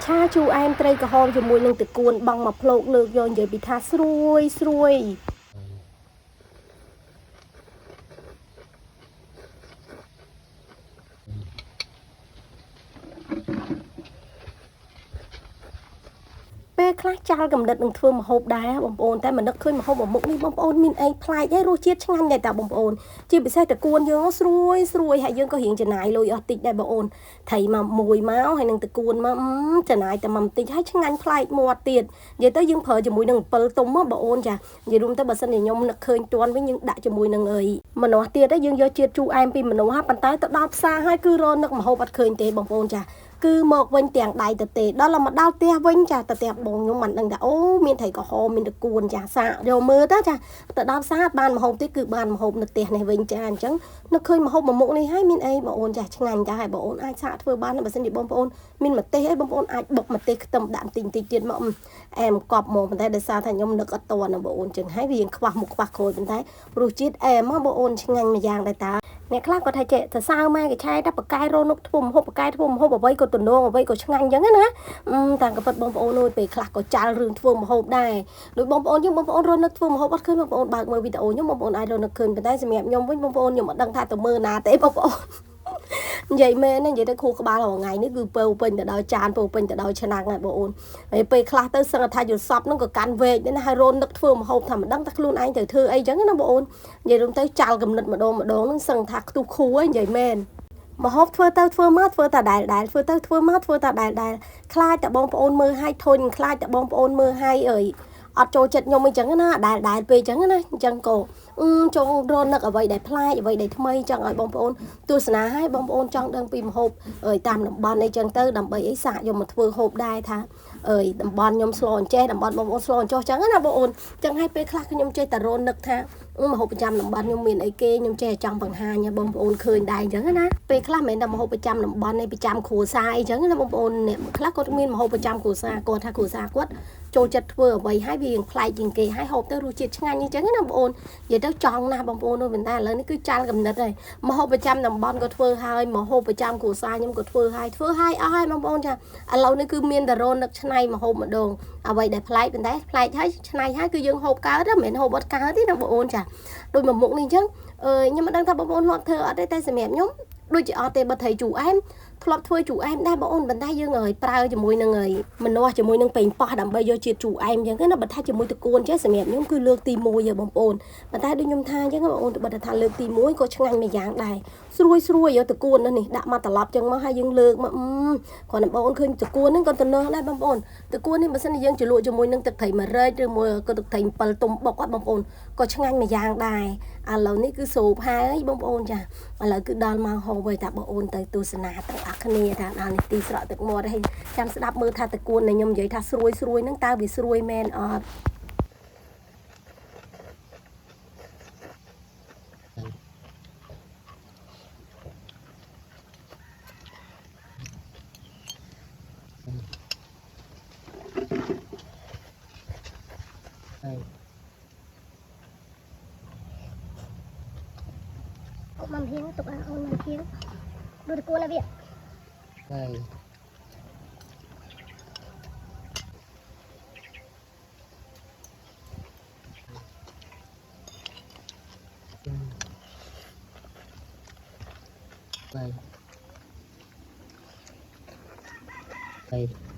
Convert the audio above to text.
ឆាជូរអែមត្រីក្រហមជាមួយនឹងទឹកគួនបង់មកភ្លោកលើកយកនិយាយពីថាស្រួយស្រួយពេលខ្លះចោលកំណត់នឹងធ្វើម្ហូបដែរបងប្អូនតែមិននឹកឃើញម្ហូបមួយមុខនេះបងប្អូនមានអីប្លែកហើយរសជាតិឆ្ងាញ់ដែរតាបងប្អូនជាពិសេសតែគួនយើងស្រួយស្រួយហើយយើងក៏រៀងចំណាយលុយអស់តិចដែរបងប្អូនថៃមកមួយមកហើយនឹងតគួនមកចំណាយតែមកបន្តិចហើយឆ្ងាញ់ប្លែកមាត់ទៀតនិយាយទៅយើងប្រើជាមួយនឹងអំពិលទុំបងប្អូនចានិយាយរួមទៅបើសិនជាខ្ញុំនឹកឃើញទាន់វិញយើងដាក់ជាមួយនឹងអីម្នាស់ទៀតយើងយកជាតិជូរអែមពីម្នាស់ប៉ុន្តែទៅដល់ផ្សារហើយគឺរនឹកម្ហូបអត់ឃើញទេបងប្អូនចាគឺមកវិញទាំងដៃទៅទេដល់មកដល់ផ្ទះវិញចាទៅផ្ទះបងខ្ញុំមិនដឹងថាអូមានត្រីក្រហមមានតគួនចាសាកយកមើលទៅចាទៅដល់ផ្សារបានម្ហូបទៀតគឺបានម្ហូបនៅផ្ទះនេះវិញចាអញ្ចឹងនឹកឃើញម្ហូបមួយមុខនេះហើយមានអីបងអូនចាឆ្ងាញ់ចាហើយបងអូនអាចសាកធ្វើបានបើសិនជាបងប្អូនមានម្ទេសអីបងប្អូនអាចបុកម្ទេសខ្ទឹមដាក់បន្តិចទៀតមកអែមកប់មកប៉ុន្តែដោយសារថាខ្ញុំនឹកអត់តន់បងអូនចឹងហើយវាខ្វះមុខខ្វះក្រួយប៉ុន្តែរសជាតិអែមមកបងអូនឆ្ងាញ់មួយយ៉ាងដែរតាអ្នកខ្លះគាត់ថាចេះទៅសើម៉ែកឆែតែបកាយរោនុកធ្វើម្ហូបបកាយធ្វើម្ហូបអ្វីក៏ទំនងអ្វីក៏ឆ្ងាញ់អញ្ចឹងណាតាមក៏ពិតបងប្អូនអើយពេលខ្លះក៏ចាល់រឿងធ្វើម្ហូបដែរដោយបងប្អូនយើងបងប្អូនរនឹកធ្វើម្ហូបអត់ឃើញបងប្អូនបើកមើលវីដេអូខ្ញុំបងប្អូនអាចរនឹកឃើញប៉ុន្តែសម្រាប់ខ្ញុំវិញបងប្អូនខ្ញុំអត់ដឹងថាទៅមើលណាទេបងប្អូននិយាយមែននិយាយទៅខួរក្បាលរាល់ថ្ងៃនេះគឺពោពេញទៅដោយចានពោពេញទៅដោយឆ្នាំងហើយបងអូនហើយពេលខ្លះទៅសឹងថាយល់សពហ្នឹងក៏កាន់វែកដែរណាហើយរោនឹកធ្វើម្ហូបថាមិនដឹងថាខ្លួនឯងត្រូវធ្វើអីចឹងណាបងអូននិយាយរួមទៅចាល់កំណត់ម្ដងហ្នឹងសឹងថាខ្ទុះខួរនិយាយមែនម្ហូបធ្វើទៅធ្វើមកធ្វើតែដែលធ្វើទៅធ្វើមកធ្វើតែដែលខ្លាចតែបងប្អូនមើលឲ្យធុញខ្លាចតែបងប្អូនមើលឲ្យអើយអត់ចូលចិត្តខ្ញុំអីចឹងណាដែលពេកចឹងណាអញ្ចឹងក៏ចង់រនឹកអ្វីដែលប្លែកអ្វីដែលថ្មីចង់ឲ្យបងប្អូនទស្សនាឲ្យបងប្អូនចង់ដឹងពីម្ហូបតាមតំបន់អីចឹងទៅដើម្បីអីសាកយកមកធ្វើហូបដែរថាតំបន់ខ្ញុំស្លអញ្ចេះតំបន់បងប្អូនស្លអញ្ចោះចឹងណាបងប្អូនចឹងឲ្យពេលខ្លះខ្ញុំចេះតែរនឹកថាម្ហូបប្រចាំតំបន់ខ្ញុំមានអីគេខ្ញុំចេះចង់បង្ហាញឲ្យបងប្អូនឃើញដែរអញ្ចឹងណាពេលខ្លះមិនមែនតែម្ហូបប្រចាំតំបន់ឯប្រចាំគ្រួសារអីចឹងណាបងប្អូនអ្នកខ្លះគាត់មានម្ហូបប្រចាំគ្រួសារគាត់ថាគ្រួសារគាត់ចូលចិត្តធ្វើអ្វីឲ្យវាប្លែកជាងគេឲ្យហូបទៅរសជាតិឆ្ងាញ់អញ្ចឹងណាបងប្អូននិយាយទៅចង់ណាស់បងប្អូននោះប៉ុន្តែឥឡូវនេះគឺចាល់កំណត់ហើយម្ហូបប្រចាំតំបន់ក៏ធ្វើហើយម្ហូបប្រចាំគ្រួសារខ្ញុំក៏ធ្វើហើយអស់ហើយបងប្អូនចាឥឡូវនេះគឺមានតែរនឹកឆ្នៃម្ហូបម្ដងអ្វីដែលប្លែកប៉ុន្តែប្លែកហើយឆ្នៃហើយគឺយើងហូបកើតមិនមែនហូបអត់កើតទេណាបងប្អូនចាដូចមួយមុខនេះអញ្ចឹងខ្ញុំមិនដឹងថាបងប្អូនធ្លាប់ធ្វើអត់ទេតែសម្រាប់ខ្ញុំដូចជាអត់ទេបើត្រីជូរអែមធ្លាប់ធ្វើជូរអែមដែរបងអូនប៉ុន្តែយើងប្រើជាមួយនឹងម្នាស់ជាមួយនឹងប៉េងប៉ោះដើម្បីយកជាតិជូរអែមអញ្ចឹងណាបើថាជាមួយតគួនចេះសម្រាប់ខ្ញុំគឺលើកទី1ហ៎បងប្អូនប៉ុន្តែដូចខ្ញុំថាអញ្ចឹងបងអូនបើថាលើកទី1ក៏ឆ្ងាញ់មួយយ៉ាងដែរស្រួយយកតគួននេះដាក់មកត្រឡប់អញ្ចឹងមកហើយយើងលើកមកគ្រាន់តែបងអូនឃើញតគួនហ្នឹងក៏ទៅនោះដែរបងប្អូនតគួននេះបើសិនជាយើងជ្រលក់ជាមួយនឹងទឹកត្រីម្រេចឬមួយក៏ទឹកត្រី7ទុំបុកបងប្អូនក៏ឆ្ងាញ់មួយយ៉ាងដែរឥឡូវនេះគឺសូបហើយបងប្អូនចាឥឡូវគឺដល់មកហូបហើយតាបងអូនទៅទស្សនាទាំងអស់គ្នាថាដល់នេះទីស្រក់ទឹកមាត់ហើយចាំស្ដាប់មើលថាតគួនដែលខ្ញុំនិយាយថាស្រួយហ្នឹងតើវាស្រួយមែនអត់មកហៀងទុកអូនមកហៀងដូចតគួនណាវាហើយហើយ